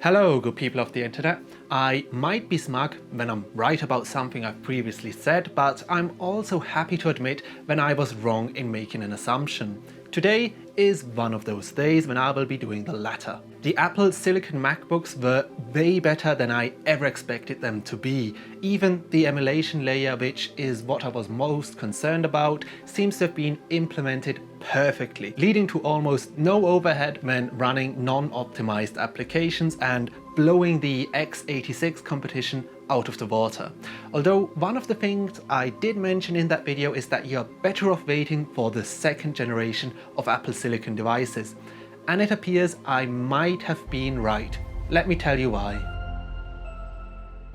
Hello, good people of the internet. I might be smug when I'm right about something I've previously said, but I'm also happy to admit when I was wrong in making an assumption. Today is one of those days when I will be doing the latter. The Apple Silicon MacBooks were way better than I ever expected them to be. Even the emulation layer, which is what I was most concerned about, seems to have been implemented perfectly, leading to almost no overhead when running non-optimized applications and blowing the x86 competition out of the water. Although one of the things I did mention in that video is that you're better off waiting for the second generation of Apple Silicon devices. And it appears I might have been right. Let me tell you why.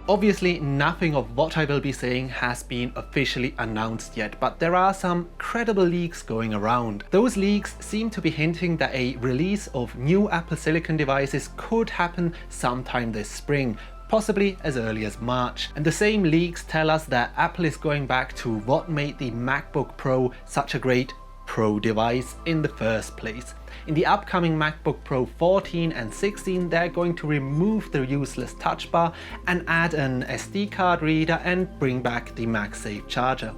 Obviously, nothing of what I will be saying has been officially announced yet, but there are some credible leaks going around. Those leaks seem to be hinting that a release of new Apple Silicon devices could happen sometime this spring, possibly as early as March. And the same leaks tell us that Apple is going back to what made the MacBook Pro such a great Pro device in the first place. In the upcoming MacBook Pro 14 and 16, they're going to remove the useless TouchBar and add an SD card reader and bring back the MagSafe charger.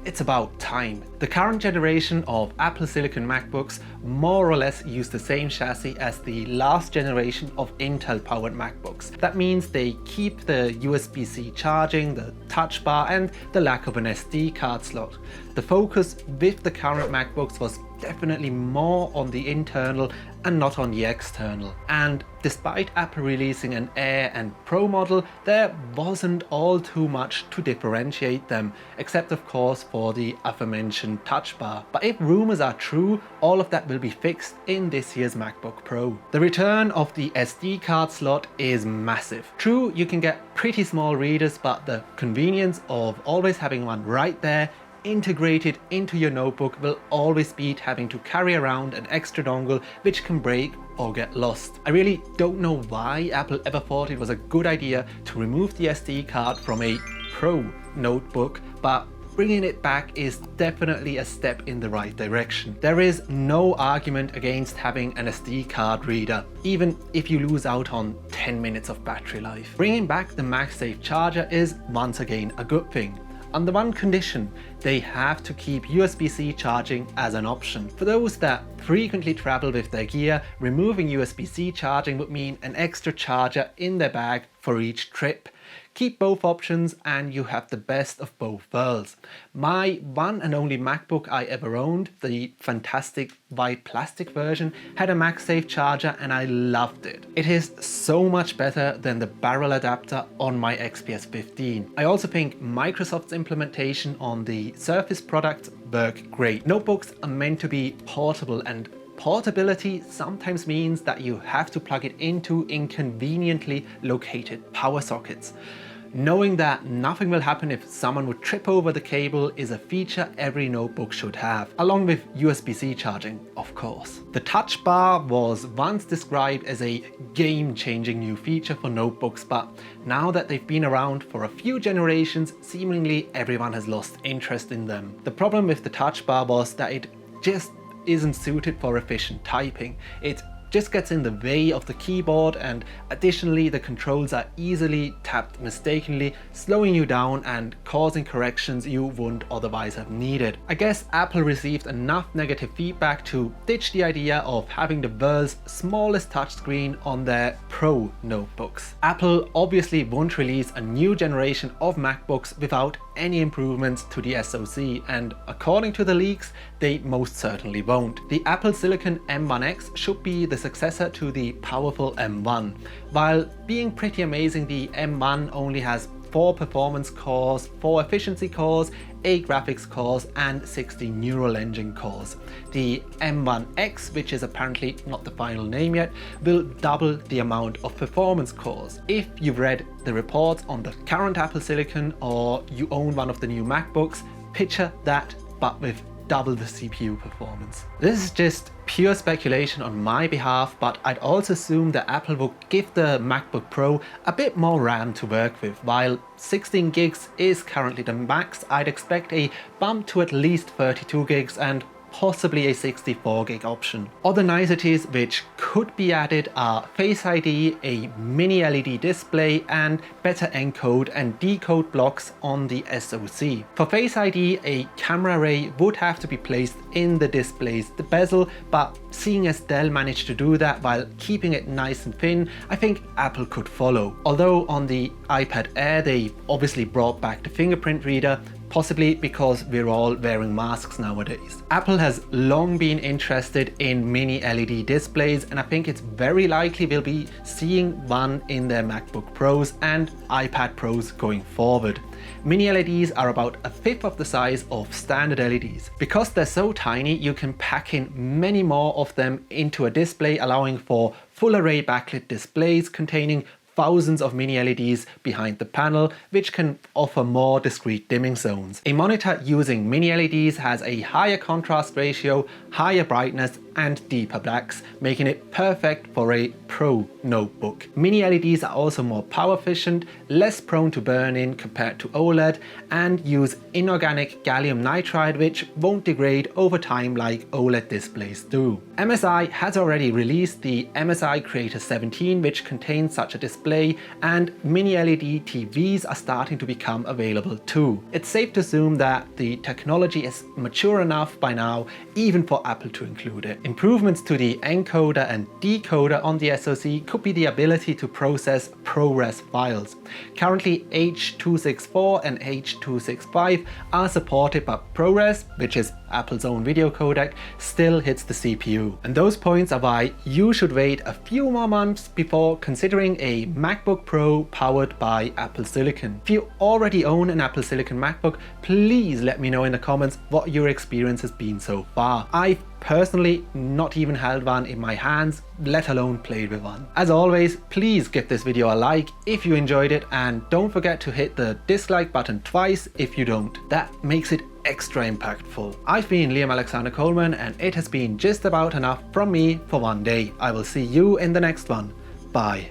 It's about time. The current generation of Apple Silicon MacBooks more or less use the same chassis as the last generation of Intel-powered MacBooks. That means they keep the USB-C charging, the touch bar, and the lack of an SD card slot. The focus with the current MacBooks was definitely more on the internal and not on the external. And despite Apple releasing an Air and Pro model, there wasn't all too much to differentiate them, except of course for the aforementioned touch bar. But if rumors are true, all of that will be fixed in this year's MacBook Pro. The return of the SD card slot is massive. True, you can get pretty small readers, but the convenience of always having one right there integrated into your notebook will always beat having to carry around an extra dongle which can break or get lost. I really don't know why Apple ever thought it was a good idea to remove the SD card from a Pro notebook, but bringing it back is definitely a step in the right direction. There is no argument against having an SD card reader, even if you lose out on 10 minutes of battery life. Bringing back the MagSafe charger is once again a good thing. On the one condition, they have to keep USB-C charging as an option. For those that frequently travel with their gear, removing USB-C charging would mean an extra charger in their bag for each trip. Keep both options and you have the best of both worlds. My one and only MacBook I ever owned, the fantastic white plastic version, had a MagSafe charger and I loved it. It is so much better than the barrel adapter on my XPS 15. I also think Microsoft's implementation on the Surface products work great. Notebooks are meant to be portable, and portability sometimes means that you have to plug it into inconveniently located power sockets. Knowing that nothing will happen if someone would trip over the cable is a feature every notebook should have, along with USB-C charging, of course. The touch bar was once described as a game-changing new feature for notebooks, but now that they've been around for a few generations, seemingly everyone has lost interest in them. The problem with the touch bar was that it just isn't suited for efficient typing. It just gets in the way of the keyboard, and additionally the controls are easily tapped mistakenly, slowing you down and causing corrections you wouldn't otherwise have needed. I guess Apple received enough negative feedback to ditch the idea of having the world's smallest touchscreen on their Pro notebooks. Apple obviously won't release a new generation of MacBooks without any improvements to the SoC, and according to the leaks, they most certainly won't. The Apple Silicon M1X should be the successor to the powerful M1. While being pretty amazing, the M1 only has 4 performance cores, 4 efficiency cores, 8 graphics cores, and 60 neural engine cores. The M1X, which is apparently not the final name yet, will double the amount of performance cores. If you've read the reports on the current Apple Silicon or you own one of the new MacBooks, picture that but with double the CPU performance. This is just pure speculation on my behalf, but I'd also assume that Apple will give the MacBook Pro a bit more RAM to work with. While 16 gigs is currently the max, I'd expect a bump to at least 32 gigs and possibly a 64 gig option. Other niceties which could be added are Face ID, a mini LED display, and better encode and decode blocks on the SoC. For Face ID, a camera array would have to be placed in the display's bezel, but seeing as Dell managed to do that while keeping it nice and thin, I think Apple could follow. Although on the iPad Air they obviously brought back the fingerprint reader, possibly because we're all wearing masks nowadays. Apple has long been interested in mini LED displays, and I think it's very likely we'll be seeing one in their MacBook Pros and iPad Pros going forward. Mini LEDs are about a fifth of the size of standard LEDs. Because they're so tiny, you can pack in many more of them into a display, allowing for full array backlit displays containing thousands of mini LEDs behind the panel, which can offer more discrete dimming zones. A monitor using mini LEDs has a higher contrast ratio, higher brightness, and deeper blacks, making it perfect for a pro notebook. Mini LEDs are also more power efficient, less prone to burn-in compared to OLED, and use inorganic gallium nitride, which won't degrade over time like OLED displays do. MSI has already released the MSI Creator 17, which contains such a display, and mini LED TVs are starting to become available too. It's safe to assume that the technology is mature enough by now, even for Apple to include it. Improvements to the encoder and decoder on the SoC could be the ability to process ProRes files. Currently H.264 and H.265 are supported, but ProRes, which is Apple's own video codec, still hits the CPU. And those points are why you should wait a few more months before considering a MacBook Pro powered by Apple Silicon. If you already own an Apple Silicon MacBook, please let me know in the comments what your experience has been so far. I've personally not even held one in my hands, let alone played with one. As always, please give this video a like if you enjoyed it, and don't forget to hit the dislike button twice if you don't. That makes it extra impactful. I've been Liam Alexander Coleman, and it has been just about enough from me for one day. I will see you in the next one. Bye.